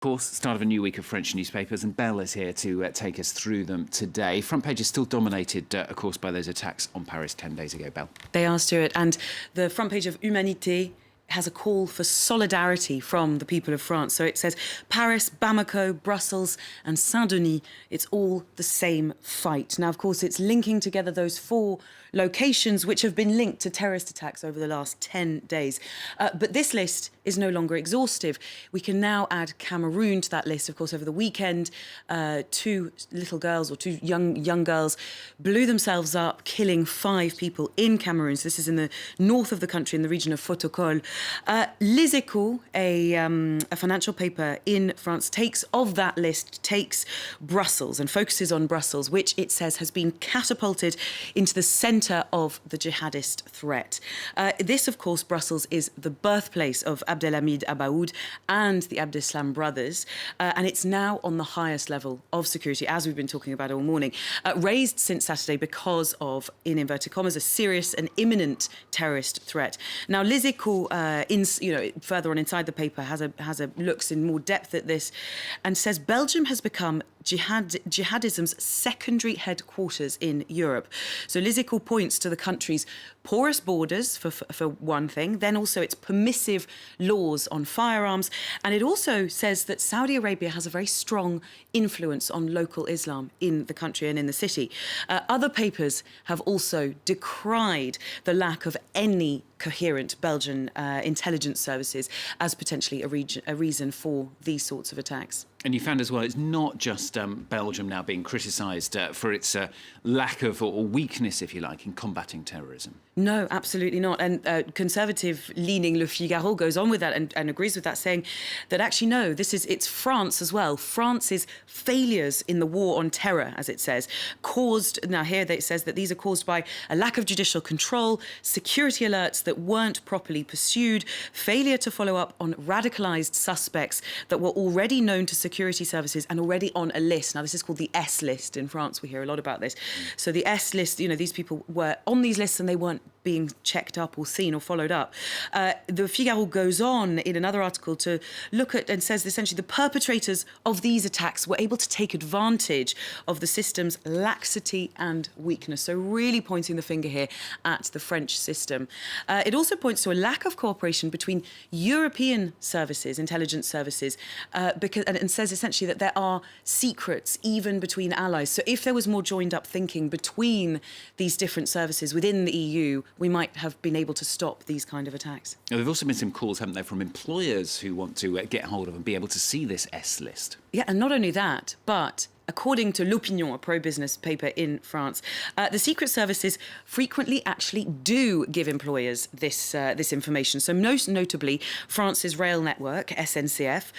Of course, start of a new week of French newspapers, and Belle is here to take us through them today. Front page is still dominated, of course, by those attacks on Paris 10 days ago, Belle. They are, Stuart, and the front page of Humanité has a call for solidarity from the people of France. So it says Paris, Bamako, Brussels and Saint-Denis, it's all the same fight. Now, of course, it's linking together those four locations which have been linked to terrorist attacks over the last 10 days. But this list is no longer exhaustive. We can now add Cameroon to that list. Of course, over the weekend, two little girls or two young girls blew themselves up, killing 5 people in Cameroon. So this is in the north of the country, in the region of Fotokol. Les Echos, a financial paper in France, takes Brussels and focuses on Brussels, which it says has been catapulted into the centre of the jihadist threat. This, of course, Brussels is the birthplace of Abdelhamid Abaoud and the Abdeslam brothers, and it's now on the highest level of security, as we've been talking about all morning, raised since Saturday because of, in inverted commas, a serious and imminent terrorist threat. Now, Les Echos, further on inside the paper, looks in more depth at this and says Belgium has become jihadism's secondary headquarters in Europe. So Les Echos points to the country's porous borders, for one thing, then also its permissive laws on firearms, and it also says that Saudi Arabia has a very strong influence on local Islam in the country and in the city. Other papers have also decried the lack of any coherent Belgian intelligence services as potentially a reason for these sorts of attacks. And you found as well, it's not just Belgium now being criticised for its lack of or weakness, if you like, in combating terrorism. No, absolutely not. And conservative-leaning Le Figaro goes on with that and agrees with that, saying that actually, no, it's France as well. France's failures in the war on terror, as it says, now here it says that these are caused by a lack of judicial control, security alerts that weren't properly pursued, failure to follow up on radicalised suspects that were already known to security services and already on a list. Now, this is called the S list in France. We hear a lot about this. So the S list, these people were on these lists and they weren't being checked up or seen or followed up. The Figaro goes on in another article to look at and says essentially the perpetrators of these attacks were able to take advantage of the system's laxity and weakness. So really pointing the finger here at the French system. It also points to a lack of cooperation between European services, intelligence services, and says essentially that there are secrets even between allies. So if there was more joined up thinking between these different services within the EU, we might have been able to stop these kind of attacks. Now, there have also been some calls, haven't there, from employers who want to get hold of and be able to see this S list. Yeah, and not only that, but according to L'Opinion, a pro-business paper in France, the secret services frequently actually do give employers this information. So most notably, France's rail network, SNCF,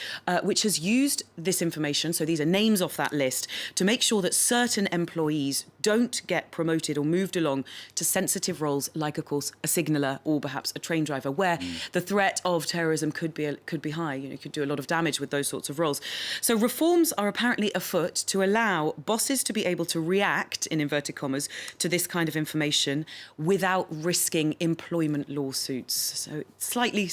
which has used this information, so these are names off that list, to make sure that certain employees don't get promoted or moved along to sensitive roles like, of course, a signaller or perhaps a train driver, where the threat of terrorism could be high. You could do a lot of damage with those sorts of roles. So reforms are apparently afoot to allow bosses to be able to react, in inverted commas, to this kind of information without risking employment lawsuits. So slightly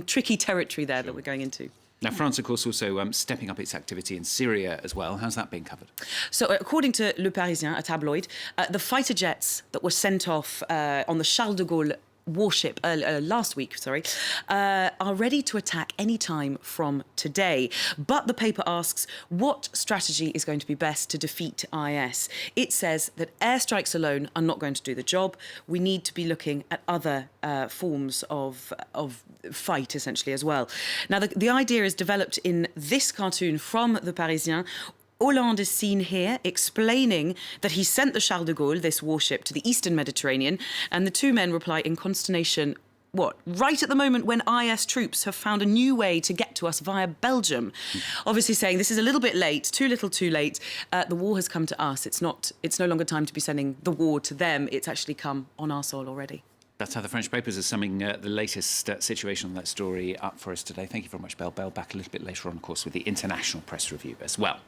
tricky territory there that we're going into. Now, France, of course, also stepping up its activity in Syria as well. How's that being covered? So, according to Le Parisien, a tabloid, the fighter jets that were sent off on the Charles de Gaulle warship last week, are ready to attack any time from today. But the paper asks what strategy is going to be best to defeat IS. It says that airstrikes alone are not going to do the job. We need to be looking at other forms of fight, essentially, as well. Now, the idea is developed in this cartoon from The Parisien. Hollande is seen here explaining that he sent the Charles de Gaulle, this warship, to the Eastern Mediterranean, and the two men reply in consternation, what, right at the moment when IS troops have found a new way to get to us via Belgium. Obviously saying this is a little bit late, too little too late. The war has come to us. It's no longer time to be sending the war to them. It's actually come on our soil already. That's how the French papers are summing the latest situation on that story up for us today. Thank you very much, Belle. Belle back a little bit later on, of course, with the international press review as well.